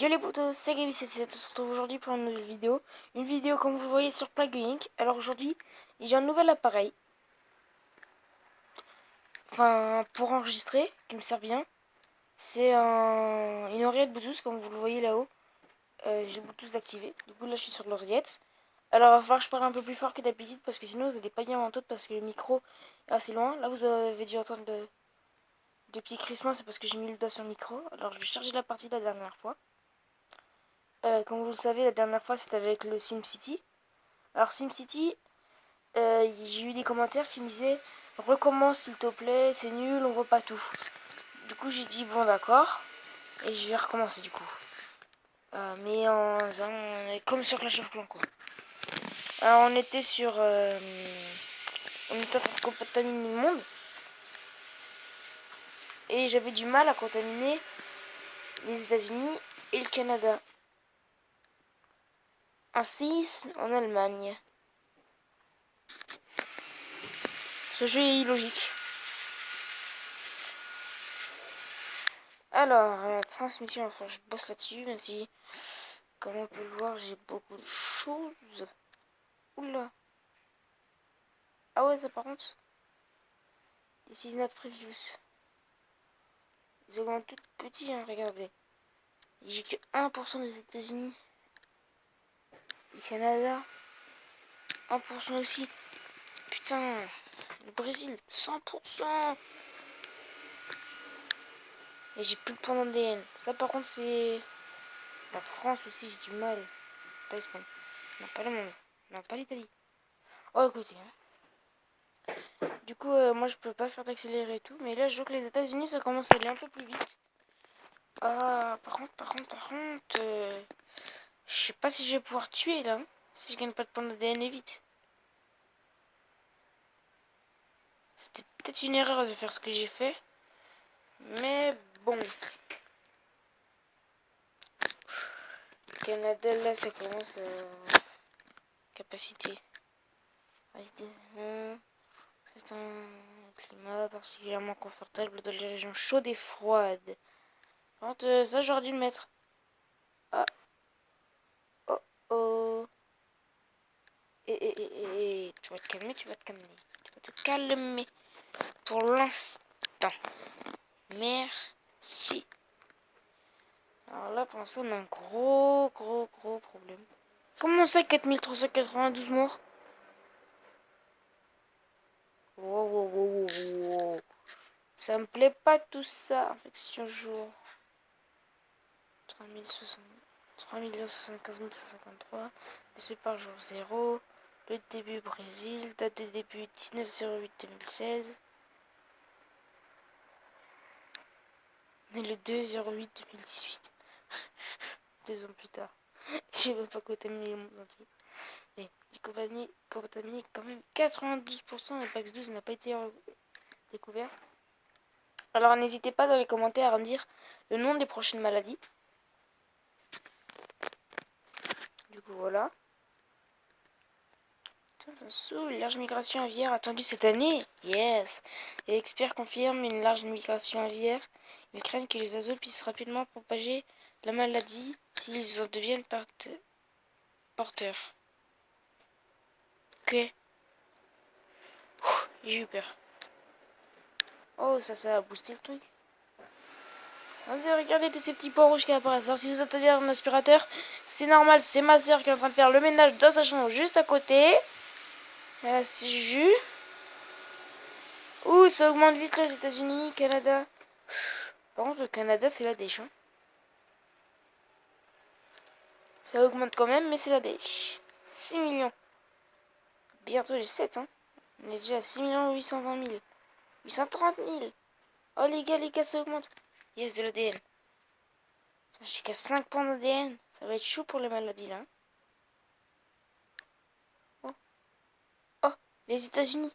Yo les potos, c'est Gaby77, on se retrouve aujourd'hui pour une nouvelle vidéo. Une vidéo comme vous voyez sur Plague Inc. Alors aujourd'hui, j'ai un nouvel appareil. Enfin, pour enregistrer, qui me sert bien. C'est une oreillette Bluetooth, comme vous le voyez là-haut. J'ai le Bluetooth activé. Du coup là je suis sur l'oreillette. Alors il va falloir que je parle un peu plus fort que d'habitude parce que sinon vous n'allez pas bien m'entendre parce que le micro est assez loin. Là vous avez dû entendre des petits crissements, c'est parce que j'ai mis le doigt sur le micro. Alors je vais charger la partie de la dernière fois. Comme vous le savez, la dernière fois c'était avec le SimCity. Alors SimCity, j'ai eu des commentaires qui me disaient recommence s'il te plaît, c'est nul, on voit pas tout. Du coup j'ai dit bon d'accord, et je vais recommencer du coup. Mais comme sur Clash of Clans quoi. Alors on était on était en train de contaminer le monde. Et j'avais du mal à contaminer les États-Unis et le Canada. Un séisme en Allemagne. Ce jeu est illogique. Alors, la transmission, enfin, je bosse là-dessus, même si, comme on peut le voir, j'ai beaucoup de choses. Oula. Ah ouais, ça par contre, this is not previous. Ils augmentent tout petit, hein, regardez. J'ai que 1% des États-Unis. Du Canada, 1% aussi. Putain, le Brésil, 100%. Et j'ai plus de points d'ADN. Ça par contre, c'est... La France aussi, j'ai du mal. Pas l'Espagne. Non, pas le monde. Non, pas l'Italie. Oh, écoutez, hein. Du coup, moi je peux pas faire d'accélérer et tout, mais là je vois que les États-Unis ça commence à aller un peu plus vite. Ah, par contre, je sais pas si je vais pouvoir tuer là, si je gagne pas de points d'ADN vite. C'était peut-être une erreur de faire ce que j'ai fait, mais bon. Canada là ça commence à... Capacité. C'est un climat particulièrement confortable dans les régions chaudes et froides. Par contre, ça j'aurais dû le mettre. Ah, oh, oh. Tu vas te calmer, tu vas te calmer. Tu vas te calmer. Pour l'instant. Merci. Alors là, pour l'instant, on a un gros problème. Comment ça, 4392 morts? Wow. Ça me plaît pas tout ça. Infection jour. 375 153. Décès par jour 0. Le début Brésil. Date de début 19/08/2016. Mais le 2/08/2018. 2 ans plus tard. J'ai même pas contaminé le monde entier. Et j'ai contaminé quand même 92%. Le PAX 12 n'a pas été découvert. Alors n'hésitez pas dans les commentaires à me dire le nom des prochaines maladies. Du coup voilà. Une large migration aviaire attendue cette année. Yes. Les experts confirment une large migration aviaire. Ils craignent que les oiseaux puissent rapidement propager la maladie s'ils en deviennent porteurs. Ok. J'ai eu peur. Oh, ça a boosté le truc. Regardez tous ces petits points rouges qui apparaissent. Alors si vous entendez un aspirateur, c'est normal, c'est ma soeur qui est en train de faire le ménage dans sa chambre juste à côté. C'est jus. Ouh, ça augmente vite les États-Unis, Canada. Par contre, le Canada, c'est la dèche. Hein. Ça augmente quand même, mais c'est la dèche. 6 millions. Bientôt les 7, hein. On est déjà à 6 820 000. 830 000. Oh les gars, ça augmente. Yes, de l'ADN. J'ai qu'à 5 points d'ADN. Ça va être chaud pour les maladies là. Oh, les États-Unis.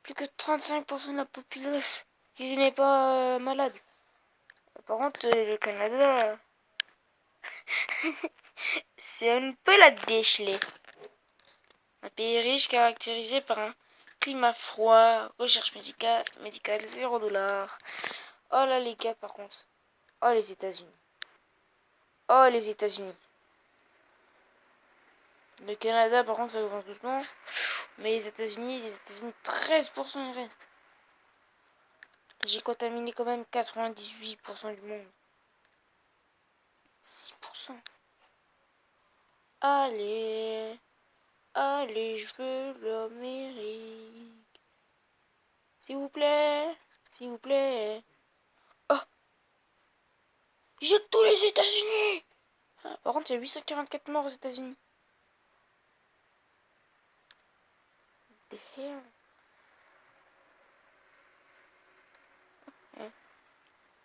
Plus que 35% de la population qui n'est pas malade. Par contre, le Canada, c'est un peu la déchelée. Un pays riche caractérisé par un climat froid, recherche médicale 0 $. Oh là les gars par contre. Oh les États-Unis. Oh, les États-Unis. Le Canada, par contre, ça avance doucement. Mais les États-Unis, 13% il reste. J'ai contaminé quand même 98% du monde. 6%. Allez, allez, je veux l'Amérique. S'il vous plaît, s'il vous plaît. Oh, j'ai tous les États-Unis. Ah, par contre, il y a 844 morts aux États-Unis. The hell? Ouais.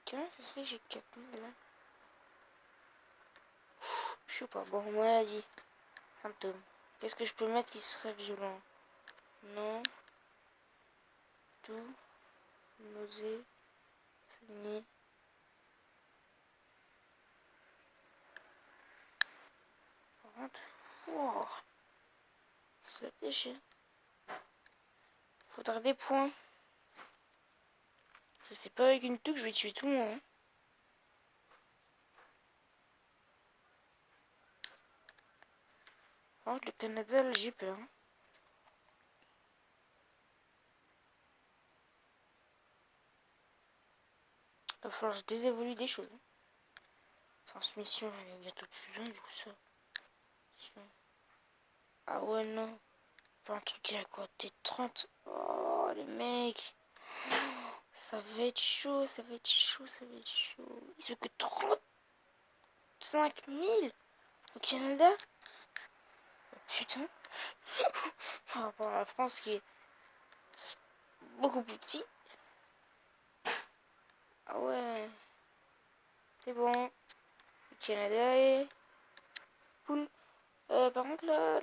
Comment ça se fait que j'ai 4000 là? Je sais pas. Bon, maladie. Symptômes. Qu'est-ce que je peux mettre qui serait violent? Non. Tout. Nausée. Saignée. Par contre. Wow. Ça déchire. Faudra des points. C'est pas avec une touche que je vais tuer tout le monde. Hein. Par contre, le Canada, là, j'ai peur. Hein. Il va falloir que je désévolue des choses. Hein. Transmission, j'en ai bientôt plus besoin du coup ça. Ah ouais, non. Pas un truc qui est à côté 30. Oh, les mecs. Ça va être chaud, ça va être chaud, ça va être chaud. Ils sont que 35 000 au Canada. Oh, putain. Par rapport à la France qui est beaucoup plus petit. Ah ouais. C'est bon. Le Canada est cool. Par contre, là.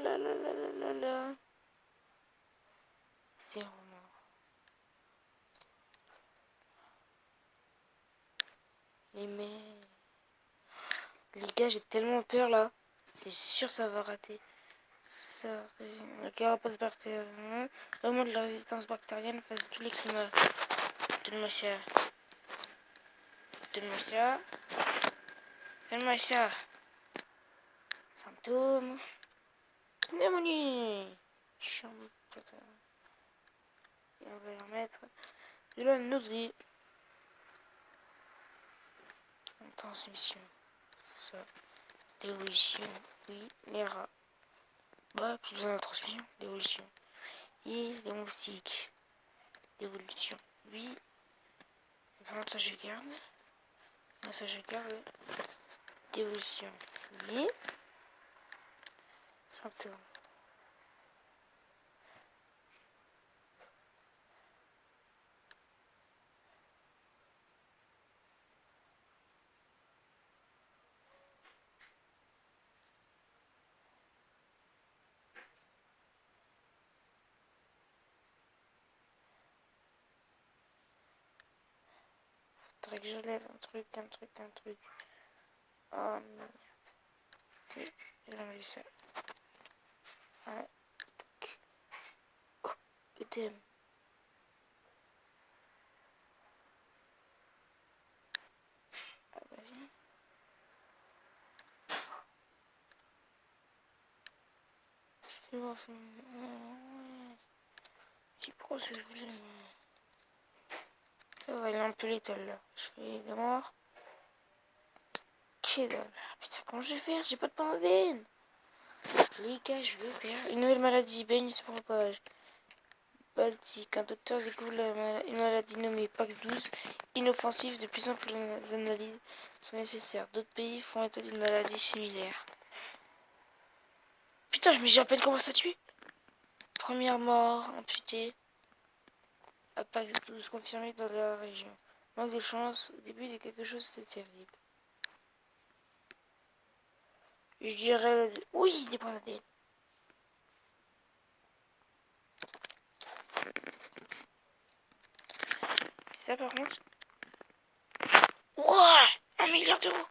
C'est vraiment. Les mecs. Les gars, j'ai tellement peur là. C'est sûr ça va rater. Ça, la carapace bactérienne. Remonte la résistance bactérienne face à tous les climats. Donne-moi ça. Donne-moi ça. Donne-moi ça. Symptômes. Pneumonie. Chambre. Et on va leur mettre de la nausée. Transmission. Ça. Dévolution. Oui. Les rats. Bah, plus besoin de transmission. Dévolution. Et les moustiques. Dévolution. Oui. Par ça je garde. Ça je garde. Dévolution. Oui. Symptômes. Faudrait que je lève un truc. Oh merde. J'ai enlevé ça. Ouais. Oh, ETM. Ah bah viens. Fais voir son... Ouais. J'ai pro ce que je voulais. Ça va, il est un peu létal là. Je fais des morts. Que dalle. Putain, comment je vais faire? J'ai pas de pandémie. Les gars, je veux faire une nouvelle maladie baigne se propage. Baltique, un docteur découvre une maladie nommée PAX-12, inoffensive. De plus amples analyses sont nécessaires. D'autres pays font état d'une maladie similaire. Putain, je me rappelle comment ça tue. Première mort amputée à PAX-12 confirmée dans la région. Manque de chance, au début de quelque chose de terrible. Je dirais... Oui, des points d'ADN. Ça par contre... Ouah, 1 milliard d'euros.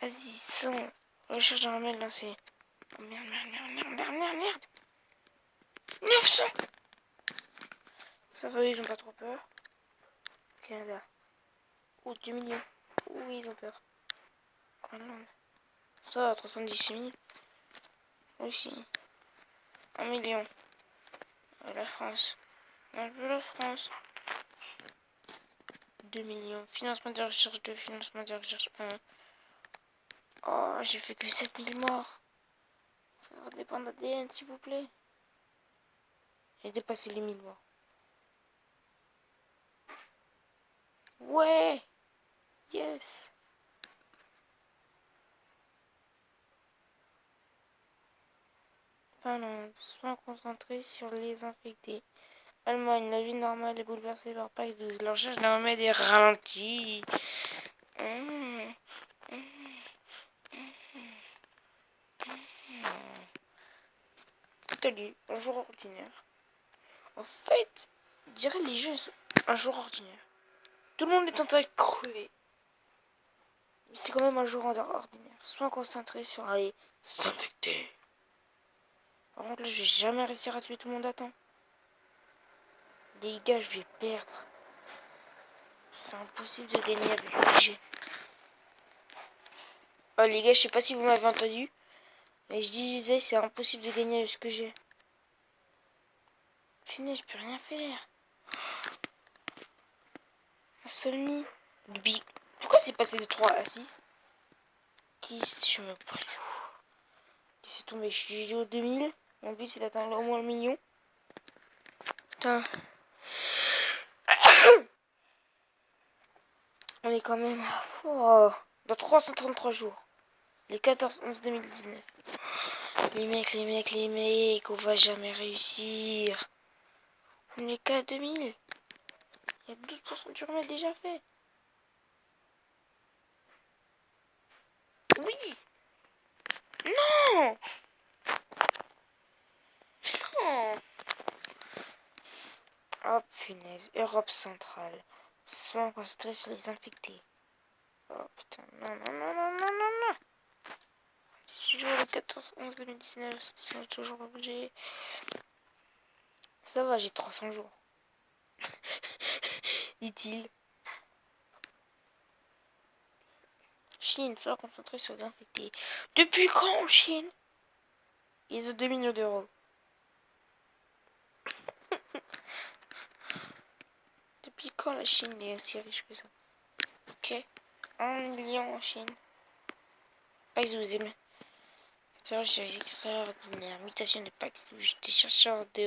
Vas-y, 100. Recherche d'un mail lancé. Oh, merde. 900. Ça va, ils ont pas trop peur. Canada. Oh, 2 millions. Oui, ils ont peur. Groenland. Ça, 310 000. Russie. 1 million. La France. Un peu la France. 2 millions. Financement de recherche 2. Financement de recherche 1. Oh, j'ai fait que 7000 morts. Faut dépendre d'ADN, s'il vous plaît. J'ai dépassé les 1000 morts. Ouais. Yes. Finlande. Soins concentrés sur les infectés. Allemagne. La vie normale est bouleversée par PAX 12. La recherche d'un remède est ralentie. Italie. Un jour ordinaire. En fait, je dirais les jeux sont un jour ordinaire. Tout le monde est en train de crever. Mais c'est quand même un jour ordinaire. Sois concentré sur les infectés. Par contre, là, je vais jamais réussir à tuer tout le monde à temps. Les gars, je vais perdre. C'est impossible de gagner avec le budget. Oh, les gars, je sais pas si vous m'avez entendu. Mais je disais, c'est impossible de gagner avec ce que j'ai. Fini, je peux rien faire. Un seul nid. Pourquoi c'est passé de 3 à 6? Je me pose où? Laissez tomber, je suis au 2000. Mon but, c'est d'atteindre au moins le million. Putain. On est quand même dans 333 jours. Les 14-11-2019. Les mecs, on va jamais réussir. On est qu'à 2000. Il y a 12% du remède déjà fait. Oui. Non. Putain. Oh punaise. Europe centrale. Soins concentrés sur les infectés. Oh putain. Non. Toujours le 14-11-2019. Sinon toujours obligé. Ça va, j'ai 300 jours. Dit-il. Chine, soit concentré sur les infectés. Depuis quand en Chine? Ils ont 2 millions d'euros. Depuis quand la Chine est aussi riche que ça? Ok. 1 million en Chine. Pas vous aimez. Recherche extraordinaire. Mutation de Pax. Des chercheurs de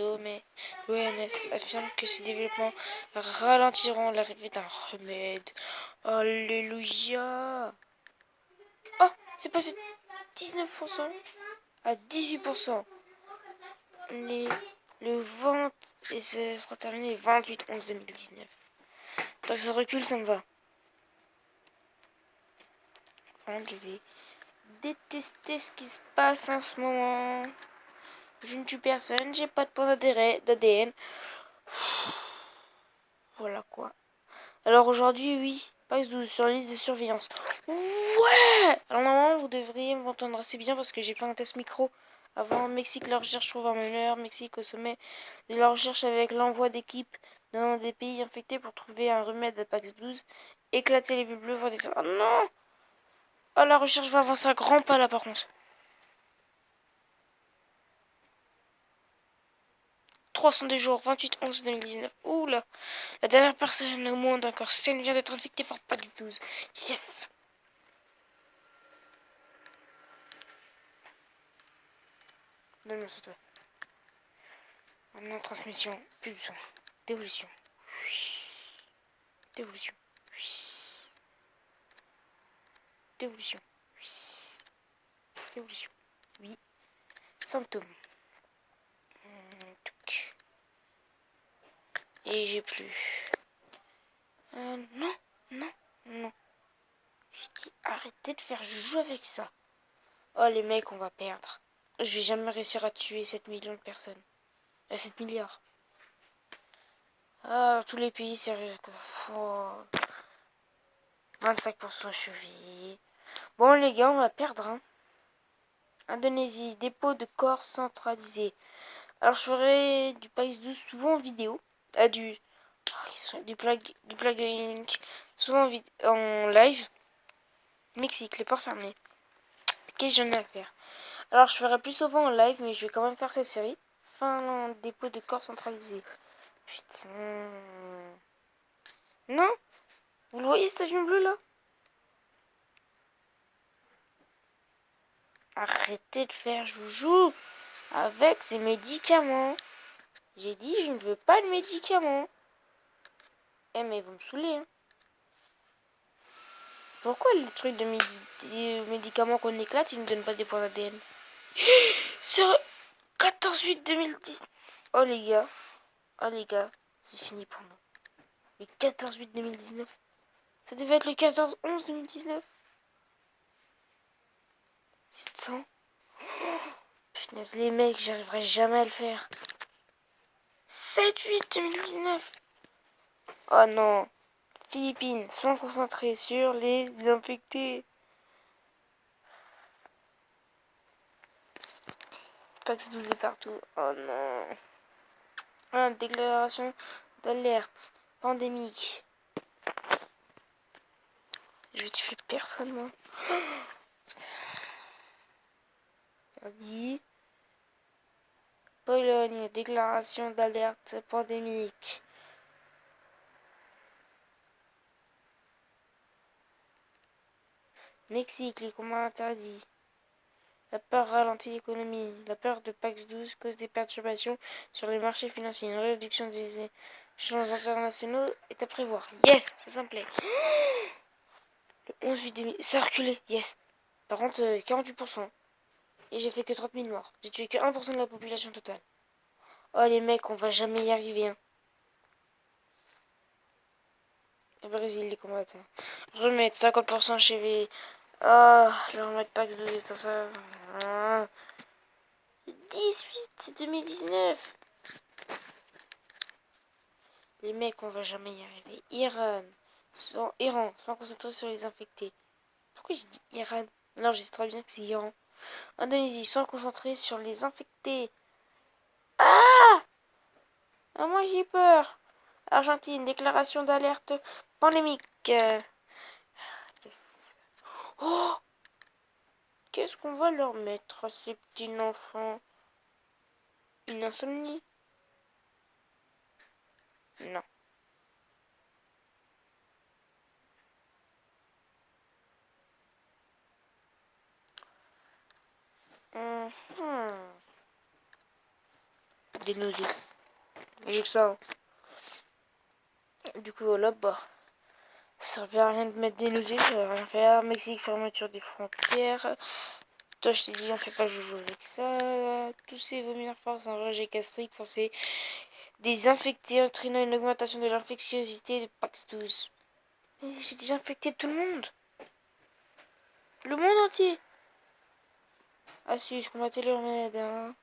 l'OMS affirment que ces développements ralentiront l'arrivée d'un remède. Alléluia. Oh, c'est passé de 19% à 18%. Le vente, et ça sera terminé le 28-11-2019. Tant que ça recule, ça me va. Enfin, je vais détester ce qui se passe en ce moment. Je ne tue personne, j'ai pas de point d'ADN. Voilà quoi. Alors aujourd'hui, oui, PAX 12 sur la liste de surveillance. Ouais. Alors normalement, vous devriez m'entendre assez bien parce que j'ai fait un test micro. Avant, Mexique, la recherche trouve un meneur. Mexique au sommet de la recherche avec l'envoi d'équipes dans des pays infectés pour trouver un remède à PAX 12. Éclater les bulles bleues pour des... Oh non. Oh, la recherche va avancer à grands pas là par contre. 302 jours, 28-11-2019. Oula. La dernière personne au monde encore saine vient d'être infectée par PAX 12. Yes. Donne-moi ça, toi. Maintenant, transmission. Plus besoin. Dévolution. Dévolution. Dévolution. Dévolution. Oui. Symptômes. Et j'ai plus. Non. J'ai dit arrêtez de faire joujou avec ça. Oh les mecs, on va perdre. Je vais jamais réussir à tuer 7 millions de personnes. 7 milliards. Ah, tous les pays, sérieux. Oh. 25% cheville. Bon les gars, on va perdre. Hein. Indonésie, dépôt de corps centralisé. Alors je ferai du PAX 12 souvent en vidéo. Du plugin souvent en live. Mexique, les ports fermés. Qu'est-ce que j'en ai à faire? Alors, je ferai plus souvent en live, mais je vais quand même faire cette série. Finlande, dépôt de corps centralisé. Putain. Non? Vous le voyez cet avion bleu là? Arrêtez de faire joujou avec ces médicaments. J'ai dit je ne veux pas de médicaments. Eh mais vous me saoulez hein. Pourquoi les trucs de médicaments qu'on éclate, ils ne donnent pas des points d'ADN? Sur 14-8-2010. Oh les gars. Oh les gars. C'est fini pour nous. Le 14-8-2019. Ça devait être le 14-11-2019. C'est ça. Punaise, les mecs, j'arriverai jamais à le faire. 7-8-2019. Oh non. Philippines, soins concentrés sur les infectés. Pax 12 est partout. Oh non. Ah, déclaration d'alerte pandémique. Je vais tuer personne, moi. Dit. Pologne, déclaration d'alerte pandémique. Mexique, les combats interdits. La peur ralentit l'économie. La peur de Pax 12 cause des perturbations sur les marchés financiers. Une réduction des échanges internationaux est à prévoir. Yes, ça me plaît. Le 11 8 2000, ça a reculé. Yes. Par contre, 48%. Et j'ai fait que 30 000 morts. J'ai tué que 1% de la population totale. Oh les mecs, on va jamais y arriver. Hein. Le Brésil, les combattants. Remettre 50% chez V. Oh, je vais remettre Pax 12 dans ça. 18, 2019. Les mecs, on va jamais y arriver. Iran, sans concentrer sur les infectés. Pourquoi j'ai dit Iran? Non, je sais très bien que c'est Iran. Indonésie, sans concentrer sur les infectés. Ah, moi j'ai peur. Argentine, déclaration d'alerte pandémique. Yes. Oh, qu'est-ce qu'on va leur mettre à ces petits enfants? Une insomnie? Non. Des nausées. J'ai que ça. Du coup, voilà, bah. Ça servait à rien de mettre des nausées, ça va rien faire. Mexique, fermeture des frontières. Toi, je t'ai dit, on fait pas joujou avec ça. Tous ces vomir force, un rejet gastrique forcé. Désinfecté, entraînant une augmentation de l'infectiosité de Pax 12. Mais j'ai déjà infecté tout le monde. Le monde entier. Ah si, je combattais le remède. Hein.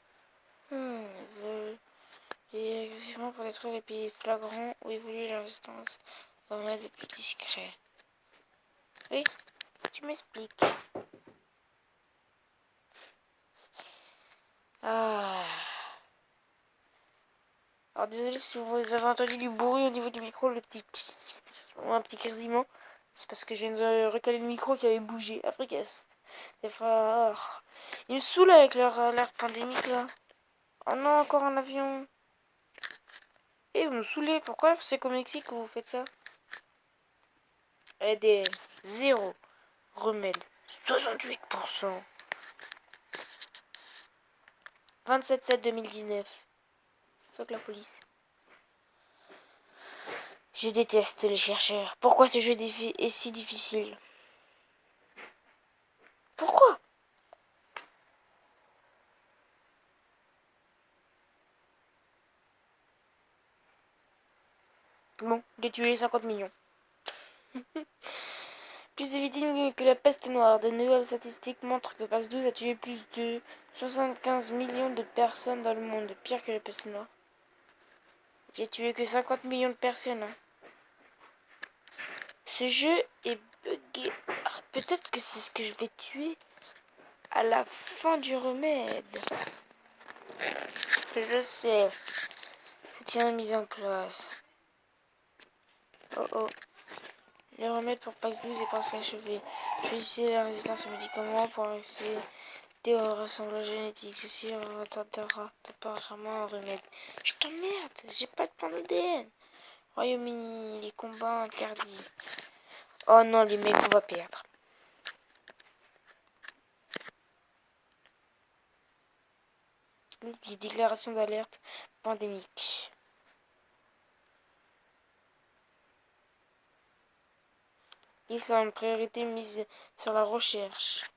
Et agressivement pour détruire les pays flagrants où évolue la résistance. Remède plus discret. Oui, tu m'expliques. Ah. Alors désolé si vous avez entendu du bruit au niveau du micro, le petit ou un petit grésillement. C'est parce que je viens de recaler le micro qui avait bougé. Après qu'est-ce des fois, ils me saoulent avec leur alerte pandémique là. Oh non, encore un avion. Et vous me saoulez. Pourquoi c'est qu'au Mexique que vous faites ça? ADN, 0. Remède, 68%. 27-7-2019. Fuck la police. Je déteste les chercheurs. Pourquoi ce jeu est si difficile? Pourquoi? Bon, j'ai tué 50 millions. Plus de victimes que la peste noire. De nouvelles statistiques montrent que Pax 12 a tué plus de 75 millions de personnes dans le monde. Pire que la peste noire. J'ai tué que 50 millions de personnes. Hein. Ce jeu est bugué. Ah, peut-être que c'est ce que je vais tuer à la fin du remède. Je sais. Je tiens la mise en place. Oh oh. Les remèdes pour PAX 12 et PAX achevé. Choisissez la résistance aux médicaments pour accéder au rassemblage génétique. Ceci retardera temporairement un remède. Je t'emmerde, j'ai pas de point d'ADN. Royaume-Uni, les combats interdits. Oh non, les mecs, on va perdre. Les déclarations d'alerte pandémique. L'Islande, priorité mise sur la recherche.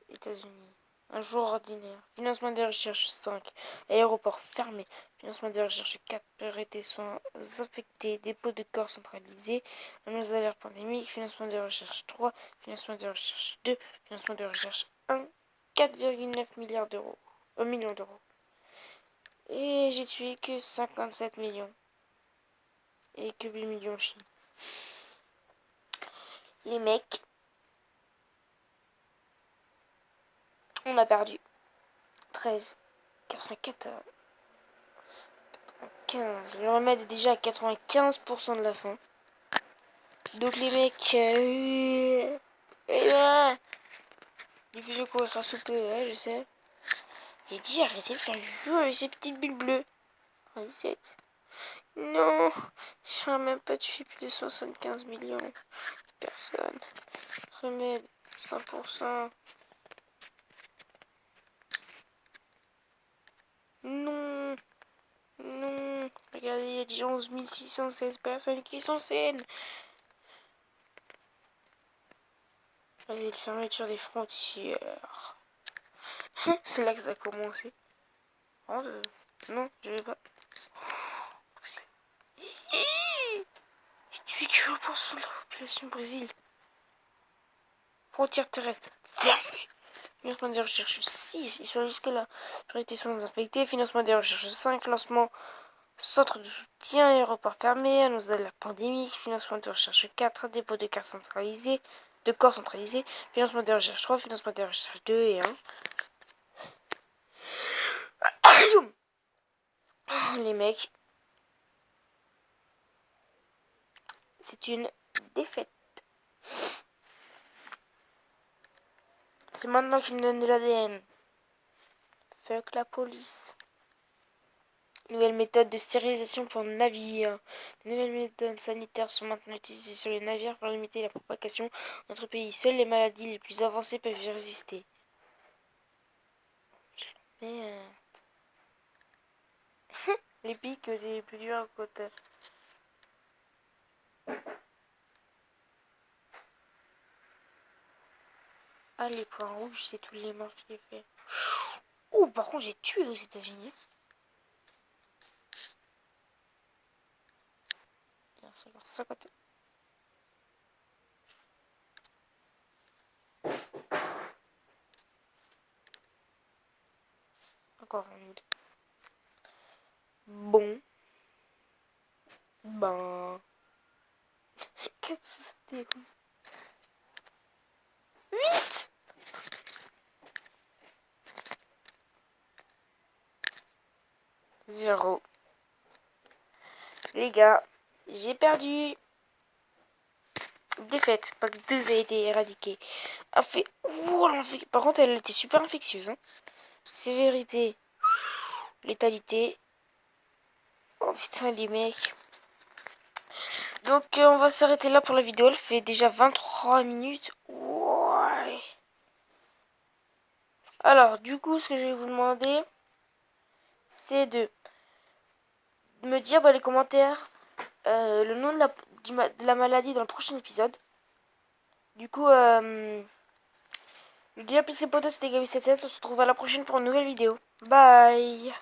États-Unis. Un jour ordinaire. Financement des recherches 5. Aéroport fermé. Financement des recherches 4. Priorité soins infectés. Dépôt de corps centralisé. Annonce d'alerte pandémique. Financement des recherches 3. Financement des recherches 2. Financement des recherches 1. 4,9 milliards d'euros. Millions d'euros. Et j'ai tué que 57 millions. Et que 8 millions en Chine. Les mecs. On a perdu. 13. 94. 15. Le remède est déjà à 95% de la fin. Donc les mecs... les plus commencent à souper, ouais, je sais. J'ai dit arrêtez de faire du jeu avec ces petites bulles bleues. 17. Non, je n'ai même pas tué plus de 75 millions de personnes. Remède, 100%. Non, non. Regardez, il y a déjà 11 616 personnes qui sont saines. Allez, la fermeture des frontières. C'est là que ça a commencé. Oh, non, je vais pas. J'ai tué que 1% de la population du Brésil. Frontière terrestre. Fermée. Financement des recherches 6. Ils sont jusque-là. Priorité soins infectés. Financement des recherches 5. Lancement centre de soutien. Aéroport fermé. Annonce de la pandémie. Financement de recherche 4. Dépôt de corps centralisé. Financement des recherches 3. Financement des recherches 2 et 1. Les mecs. C'est une défaite. C'est maintenant qu'ils me donnent de l'ADN. Fuck la police. Nouvelle méthode de stérilisation pour navires. De nouvelles méthodes sanitaires sont maintenant utilisées sur les navires pour limiter la propagation entre pays. Seules les maladies les plus avancées peuvent y résister. Merde. Les pics, c'est les plus durs à côté. Ah, les points rouges, c'est tous les morts que j'ai fait. Oh, par contre, j'ai tué aux États-Unis. Encore 20 000. Bon. Ben. Qu'est-ce que c'était comme ça? 8 0. Les gars, j'ai perdu. Défaite. Pack 2 a été éradiqué. Par contre, elle était super infectieuse. Hein. Sévérité. Létalité. Oh putain, les mecs. Donc, on va s'arrêter là pour la vidéo. Elle fait déjà 23 minutes. Ouais. Alors, du coup, ce que je vais vous demander, c'est de me dire dans les commentaires le nom de la maladie dans le prochain épisode. Du coup, je vous dis à plus les potos, c'était Gabi77. On se retrouve à la prochaine pour une nouvelle vidéo. Bye.